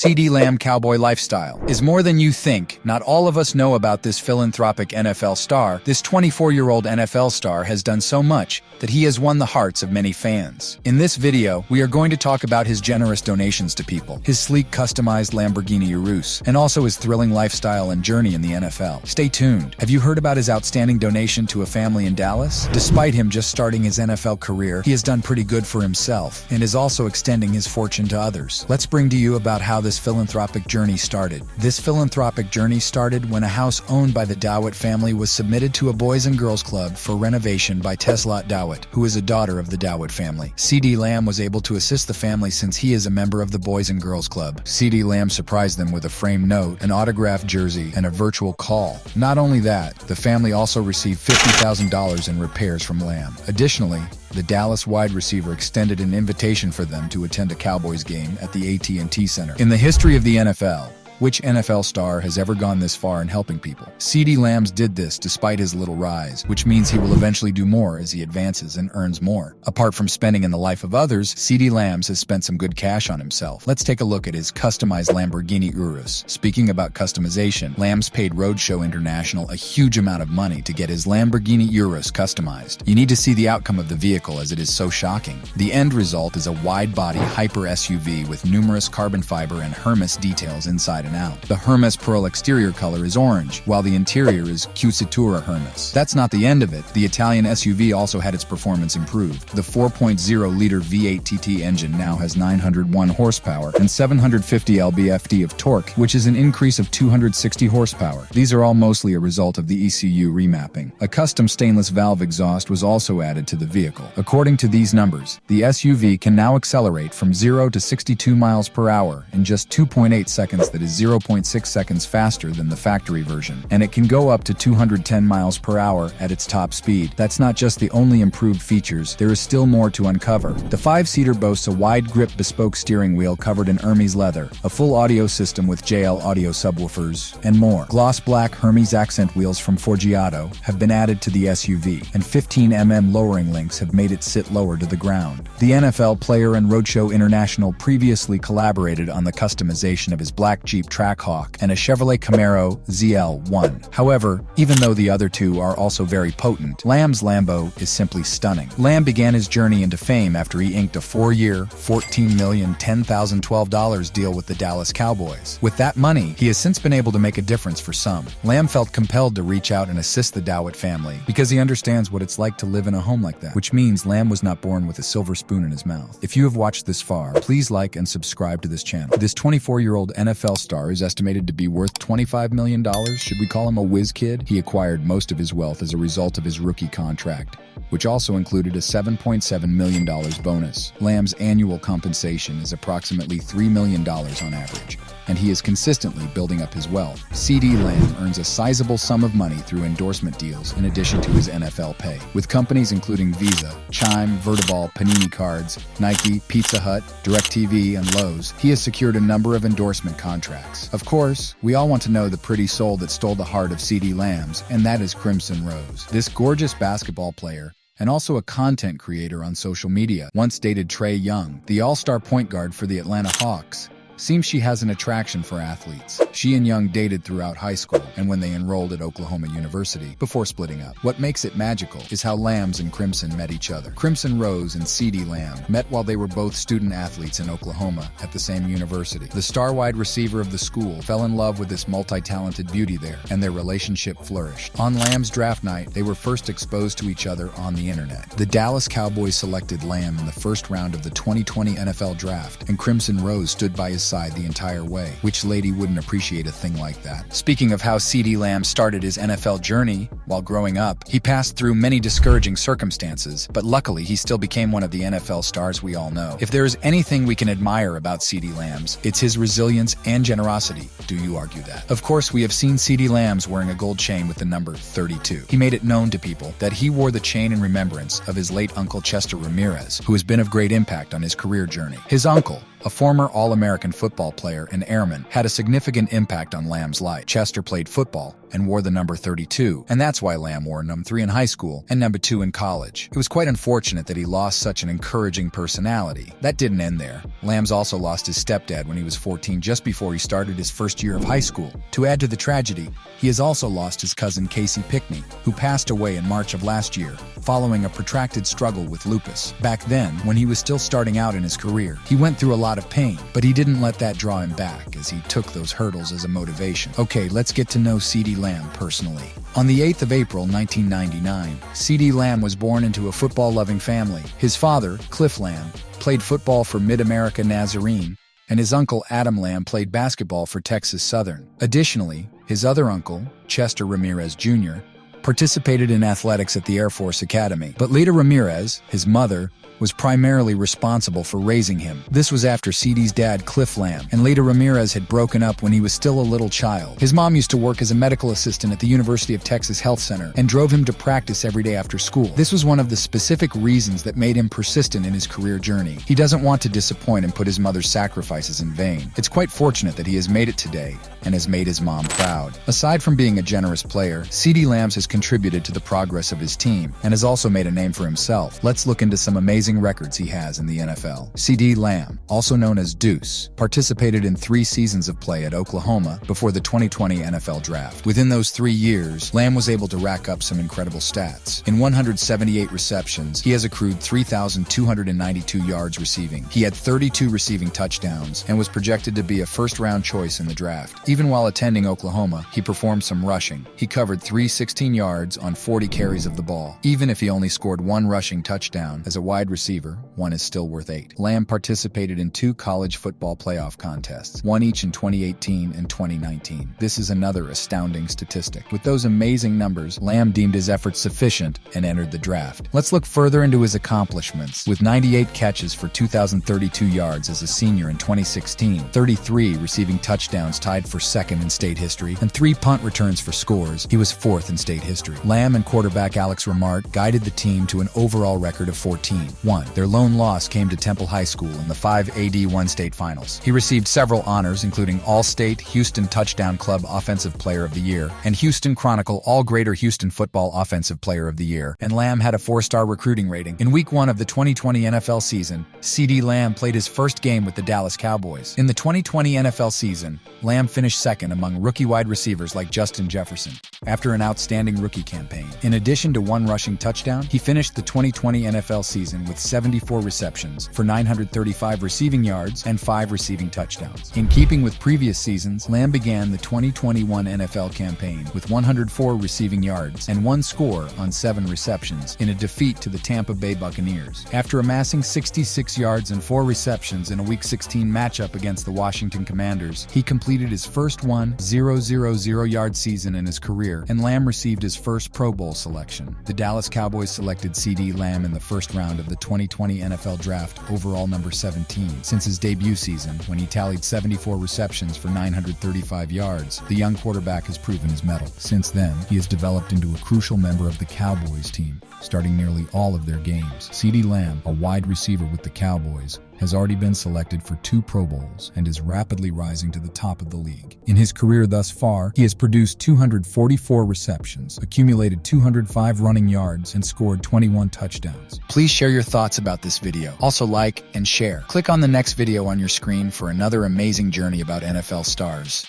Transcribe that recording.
Ceedee Lamb cowboy lifestyle is more than you think. Not all of us know about this philanthropic NFL star. This 24-year-old NFL star has done so much that he has won the hearts of many fans. In this video, we are going to talk about his generous donations to people, his sleek customized Lamborghini Urus, and also his thrilling lifestyle and journey in the NFL. Stay tuned. Have you heard about his outstanding donation to a family in Dallas? Despite him just starting his NFL career, he has done pretty good for himself and is also extending his fortune to others. Let's bring to you about how this philanthropic journey started. This philanthropic journey started when a house owned by the Dowett family was submitted to a Boys and Girls Club for renovation by Tesla Dowett, who is a daughter of the Dowett family. Ceedee Lamb was able to assist the family since he is a member of the Boys and Girls Club. Ceedee Lamb surprised them with a framed note, an autographed jersey, and a virtual call. Not only that, the family also received $50,000 in repairs from Lamb. Additionally, the Dallas wide receiver extended an invitation for them to attend a Cowboys game at the AT&T Center. In the history of the NFL, which NFL star has ever gone this far in helping people? Ceedee Lamb did this despite his little rise, which means he will eventually do more as he advances and earns more. Apart from spending in the life of others, Ceedee Lamb has spent some good cash on himself. Let's take a look at his customized Lamborghini Urus. Speaking about customization, Lamb paid Roadshow International a huge amount of money to get his Lamborghini Urus customized. You need to see the outcome of the vehicle as it is so shocking. The end result is a wide-body hyper SUV with numerous carbon fiber and Hermes details inside and out. The Hermes Pearl exterior color is orange, while the interior is Cucitura Hermes. That's not the end of it. The Italian SUV also had its performance improved. The 4.0-liter V8 TT engine now has 901 horsepower and 750 lb-ft of torque, which is an increase of 260 horsepower. These are all mostly a result of the ECU remapping. A custom stainless valve exhaust was also added to the vehicle. According to these numbers, the SUV can now accelerate from 0 to 62 miles per hour in just 2.8 seconds. That is 0.6 seconds faster than the factory version, and it can go up to 210 miles per hour at its top speed. That's not just the only improved features, there is still more to uncover. The 5-seater boasts a wide-grip bespoke steering wheel covered in Hermes leather, a full audio system with JL audio subwoofers, and more. Gloss black Hermes accent wheels from Forgiato have been added to the SUV, and 15 mm lowering links have made it sit lower to the ground. The NFL player and Roadshow International previously collaborated on the customization of his black Jeep Trackhawk and a Chevrolet Camaro ZL1. However, even though the other two are also very potent, Lamb's Lambo is simply stunning. Lamb began his journey into fame after he inked a 4-year, $14,010,012 deal with the Dallas Cowboys. With that money, he has since been able to make a difference for some. Lamb felt compelled to reach out and assist the Dowett family because he understands what it's like to live in a home like that, which means Lamb was not born with a silver spoon in his mouth. If you have watched this far, please like and subscribe to this channel. This 24-year-old NFL star is estimated to be worth $25 million. Should we call him a whiz kid? He acquired most of his wealth as a result of his rookie contract, which also included a $7.7 million bonus. Lamb's annual compensation is approximately $3 million on average, and he is consistently building up his wealth. Ceedee Lamb earns a sizable sum of money through endorsement deals in addition to his NFL pay. With companies including Visa, Chime, Vertiball, Panini Cards, Nike, Pizza Hut, DirecTV, and Lowe's, he has secured a number of endorsement contracts. Of course, we all want to know the pretty soul that stole the heart of Ceedee Lamb, and that is Crimson Rose. This gorgeous basketball player, and also a content creator on social media, once dated Trae Young, the all-star point guard for the Atlanta Hawks. Seems she has an attraction for athletes. She and Young dated throughout high school and when they enrolled at Oklahoma University before splitting up. What makes it magical is how Lambs and Crimson met each other. Crimson Rose and Ceedee Lamb met while they were both student athletes in Oklahoma at the same university. The star wide receiver of the school fell in love with this multi-talented beauty there, and their relationship flourished. On Lamb's draft night, they were first exposed to each other on the internet. The Dallas Cowboys selected Lamb in the first round of the 2020 NFL Draft, and Crimson Rose stood by his side the entire way. Which lady wouldn't appreciate a thing like that? Speaking of how Ceedee Lamb started his NFL journey, while growing up, he passed through many discouraging circumstances, but luckily he still became one of the NFL stars we all know. If there is anything we can admire about Ceedee Lamb, it's his resilience and generosity. Do you argue that? Of course, we have seen Ceedee Lamb wearing a gold chain with the number 32. He made it known to people that he wore the chain in remembrance of his late uncle Chester Ramirez, who has been of great impact on his career journey. His uncle, a former All-American football player and airman, had a significant impact on Lamb's life. Chester played football and wore the number 32, and that's why Lamb wore number 3 in high school and number 2 in college. It was quite unfortunate that he lost such an encouraging personality. That didn't end there. Lamb's also lost his stepdad when he was 14, just before he started his first year of high school. To add to the tragedy, he has also lost his cousin Casey Pickney, who passed away in March of last year, following a protracted struggle with lupus. Back then, when he was still starting out in his career, he went through a lot of pain, but he didn't let that draw him back, as he took those hurdles as a motivation. Okay, let's get to know Ceedee Lamb personally. On the 8th of April, 1999, Ceedee Lamb was born into a football-loving family. His father, Cliff Lamb, played football for Mid-America Nazarene, and his uncle Adam Lamb played basketball for Texas Southern. Additionally, his other uncle, Chester Ramirez Jr., participated in athletics at the Air Force Academy. But Lita Ramirez, his mother, was primarily responsible for raising him. This was after Ceedee's dad, Cliff Lamb, and Lita Ramirez had broken up when he was still a little child. His mom used to work as a medical assistant at the University of Texas Health Center and drove him to practice every day after school. This was one of the specific reasons that made him persistent in his career journey. He doesn't want to disappoint and put his mother's sacrifices in vain. It's quite fortunate that he has made it today and has made his mom proud. Aside from being a generous player, Ceedee Lamb has contributed to the progress of his team and has also made a name for himself. Let's look into some amazing records he has in the NFL. Ceedee Lamb, also known as Deuce, participated in 3 seasons of play at Oklahoma before the 2020 NFL Draft. Within those 3 years, Lamb was able to rack up some incredible stats. In 178 receptions, he has accrued 3,292 yards receiving. He had 32 receiving touchdowns and was projected to be a first-round choice in the draft. Even while attending Oklahoma, he performed some rushing. He covered 316 yards on 40 carries of the ball. Even if he only scored 1 rushing touchdown, as a wide receiver, 1 is still worth 8. Lamb participated in 2 college football playoff contests, 1 each in 2018 and 2019. This is another astounding statistic. With those amazing numbers, Lamb deemed his efforts sufficient and entered the draft. Let's look further into his accomplishments. With 98 catches for 2,032 yards as a senior in 2016, 33 receiving touchdowns tied for 2nd in state history, and 3 punt returns for scores, he was 4th in state history. Lamb and quarterback Alex Ramart guided the team to an overall record of 14-1. Their lone loss came to Temple High School in the 5AD1 state finals. He received several honors, including All-State Houston Touchdown Club Offensive Player of the Year and Houston Chronicle All-Greater Houston Football Offensive Player of the Year, and Lamb had a 4-star recruiting rating. In Week 1 of the 2020 NFL season, Ceedee Lamb played his first game with the Dallas Cowboys. In the 2020 NFL season, Lamb finished 2nd among rookie wide receivers like Justin Jefferson, after an outstanding rookie campaign. In addition to 1 rushing touchdown, he finished the 2020 NFL season with 74 receptions for 935 receiving yards and 5 receiving touchdowns. In keeping with previous seasons, Lamb began the 2021 NFL campaign with 104 receiving yards and 1 score on 7 receptions in a defeat to the Tampa Bay Buccaneers. After amassing 66 yards and 4 receptions in a Week 16 matchup against the Washington Commanders, he completed his first 1,000-yard season in his career, and Lamb received his first Pro Bowl selection. The Dallas Cowboys selected Ceedee Lamb in the first round of the 2020 NFL Draft, overall number 17. Since his debut season, when he tallied 74 receptions for 935 yards, the young quarterback has proven his mettle. Since then, he has developed into a crucial member of the Cowboys team, starting nearly all of their games. Ceedee Lamb, a wide receiver with the Cowboys, has already been selected for 2 Pro Bowls and is rapidly rising to the top of the league. In his career thus far, he has produced 244 receptions, accumulated 205 running yards, and scored 21 touchdowns. Please share your thoughts about this video. Also like and share. Click on the next video on your screen for another amazing journey about NFL stars.